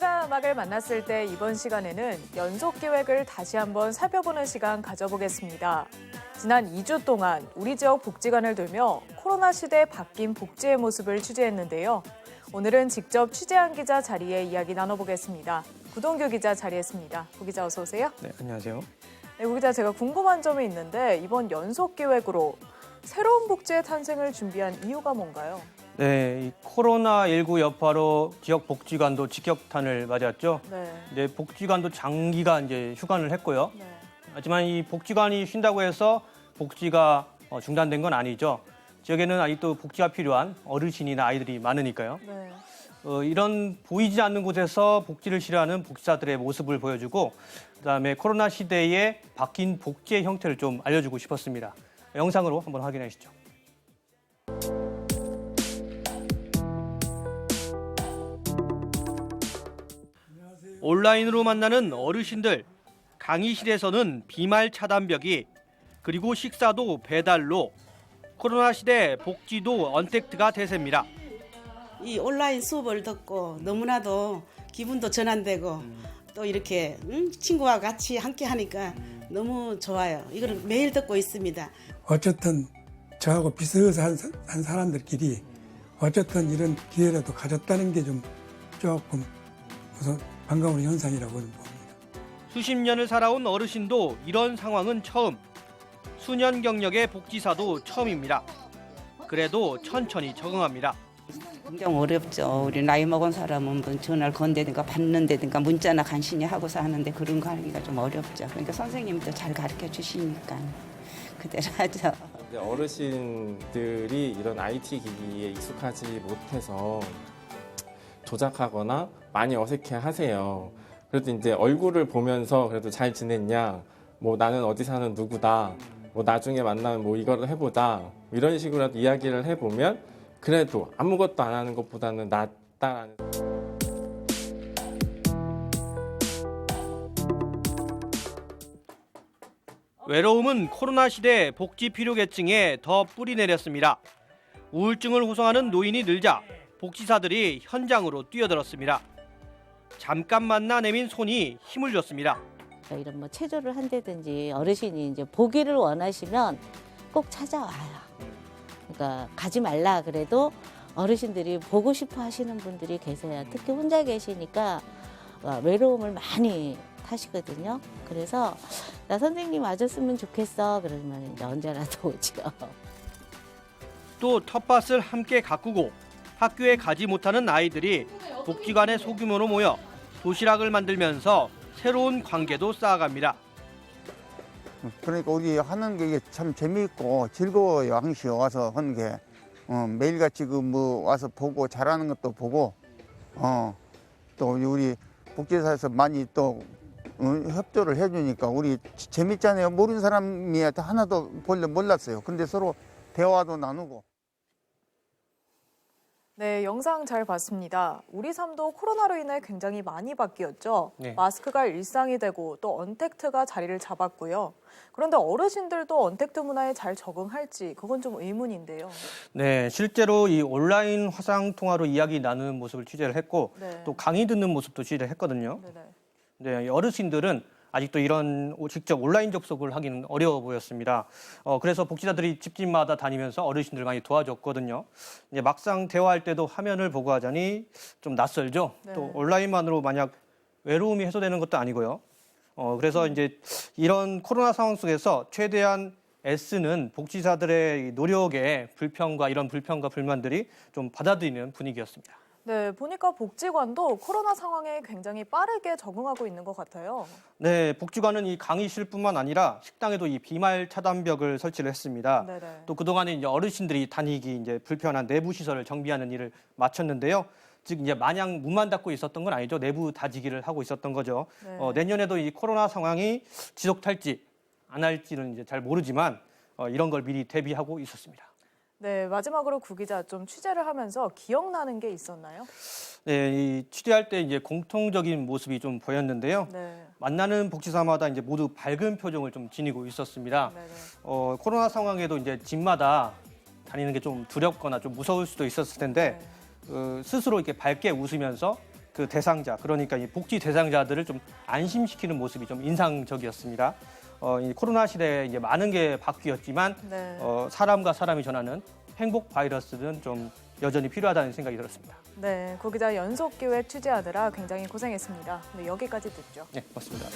사회자 음악을 만났을 때 이번 시간에는 연속 기획을 다시 한번 살펴보는 시간 가져보겠습니다. 지난 2주 동안 우리 지역 복지관을 돌며 코로나 시대에 바뀐 복지의 모습을 취재했는데요. 오늘은 직접 취재한 기자 자리에 이야기 나눠보겠습니다. 구동규 기자 자리했습니다. 구 기자 어서 오세요. 네, 안녕하세요. 네, 구 기자 제가 궁금한 점이 있는데 이번 연속 기획으로 새로운 복지의 탄생을 준비한 이유가 뭔가요? 네, 이 코로나19 여파로 지역 복지관도 직격탄을 맞았죠. 네. 이제 복지관도 장기간 이제 휴관을 했고요. 네. 하지만 이 복지관이 쉰다고 해서 복지가 중단된 건 아니죠. 지역에는 아직도 복지가 필요한 어르신이나 아이들이 많으니까요. 네. 이런 보이지 않는 곳에서 복지를 실현하는 복지사들의 모습을 보여주고 그다음에 코로나 시대에 바뀐 복지의 형태를 좀 알려주고 싶었습니다. 영상으로 한번 확인하시죠. 온라인으로 만나는 어르신들, 강의실에서는 비말 차단벽이, 그리고 식사도 배달로, 코로나 시대 복지도 언택트가 대세입니다. 이 온라인 수업을 듣고 너무나도 기분도 전환되고 또 이렇게 친구와 같이 함께 하니까 너무 좋아요. 이걸 매일 듣고 있습니다. 어쨌든 저하고 비슷한 사람들끼리 어쨌든 이런 기회라도 가졌다는 게 좀 조금 우선 반가운 현상이라고 봅니다. 수십 년을 살아온 어르신도 이런 상황은 처음, 수년 경력의 복지사도 처음입니다. 그래도 천천히 적응합니다. 굉장히 어렵죠. 우리 나이 먹은 사람은 뭐 전화를 건다든가 받는다든가 문자나 간신히 하고서 하는데 그런 거 하기가 좀 어렵죠. 그러니까 선생님도 잘 가르쳐 주시니까 그대로 하죠. 어르신들이 이런 IT 기기에 익숙하지 못해서 조작하거나 많이 어색해 하세요. 그래도 이제 얼굴을 보면서 그래도 잘 지냈냐, 뭐 나는 어디 사는 누구다, 뭐 나중에 만나면 뭐 이거를 해보자, 이런 식으로라도 이야기를 해보면 그래도 아무것도 안 하는 것보다는 낫다라는. 외로움은 코로나 시대 복지 필요계층에 더 뿌리 내렸습니다. 우울증을 호소하는 노인이 늘자 복지사들이 현장으로 뛰어들었습니다. 잠깐만나 내민 손이 힘을 줬습니다. 이런 뭐 체조를 한다든지 어르신이 이제 보기를 원하시면 꼭 찾아와요. 그러니까 가지 말라 그래도 어르신들이 보고 싶어 하시는 분들이 계세요. 특히 혼자 계시니까 외로움을 많이 타시거든요. 그래서 나 선생님 와줬으면 좋겠어. 그러면 이제 언제라도 오죠. 또 텃밭을 함께 가꾸고 학교에 가지 못하는 아이들이 복지관에 소규모로 모여 도시락을 만들면서 새로운 관계도 쌓아갑니다. 그러니까 우리 하는 게 참 재미있고 즐거워요. 항시 와서 하는 게 매일같이 뭐 와서 보고 잘하는 것도 보고 또 우리 복지사에서 많이 또 협조를 해주니까 우리 재밌잖아요. 모르는 사람이 하나도 본래 몰랐어요. 근데 서로 대화도 나누고. 네, 영상 잘 봤습니다. 우리 삶도 코로나로 인해 굉장히 많이 바뀌었죠. 네. 마스크가 일상이 되고 또 언택트가 자리를 잡았고요. 그런데 어르신들도 언택트 문화에 잘 적응할지 그건 좀 의문인데요. 네, 실제로 이 온라인 화상 통화로 이야기 나누는 모습을 취재를 했고 네. 또 강의 듣는 모습도 취재를 했거든요. 네네. 네, 어르신들은 아직도 이런 직접 온라인 접속을 하기는 어려워 보였습니다. 그래서 복지사들이 집집마다 다니면서 어르신들 많이 도와줬거든요. 이제 막상 대화할 때도 화면을 보고 하자니 좀 낯설죠. 네. 또 온라인만으로 만약 외로움이 해소되는 것도 아니고요. 그래서 이제 이런 코로나 상황 속에서 최대한 애쓰는 복지사들의 노력에 이런 불평과 불만들이 좀 받아들이는 분위기였습니다. 네, 보니까 복지관도 코로나 상황에 굉장히 빠르게 적응하고 있는 것 같아요. 네, 복지관은 이 강의실뿐만 아니라 식당에도 이 비말 차단벽을 설치를 했습니다. 네네. 또 그동안에 이제 어르신들이 다니기 이제 불편한 내부 시설을 정비하는 일을 마쳤는데요. 즉 이제 마냥 문만 닫고 있었던 건 아니죠. 내부 다지기를 하고 있었던 거죠. 네. 내년에도 이 코로나 상황이 지속할지 안 할지는 이제 잘 모르지만 이런 걸 미리 대비하고 있었습니다. 네, 마지막으로 구 기자 좀 취재를 하면서 기억나는 게 있었나요? 네, 이 취재할 때 이제 공통적인 모습이 좀 보였는데요. 네. 만나는 복지사마다 이제 모두 밝은 표정을 좀 지니고 있었습니다. 네네. 코로나 상황에도 이제 집마다 다니는 게 좀 두렵거나 좀 무서울 수도 있었을 텐데 네. 스스로 이렇게 밝게 웃으면서 그 그 대상자, 그러니까 이 복지 대상자들을 좀 안심시키는 모습이 좀 인상적이었습니다. 이 코로나 시대에 이제 많은 게 바뀌었지만 네. 사람과 사람이 전하는 행복 바이러스는 좀 여전히 필요하다는 생각이 들었습니다. 네, 고 기자 연속 기획 취재하느라 굉장히 고생했습니다. 네, 여기까지 듣죠. 네, 고맙습니다.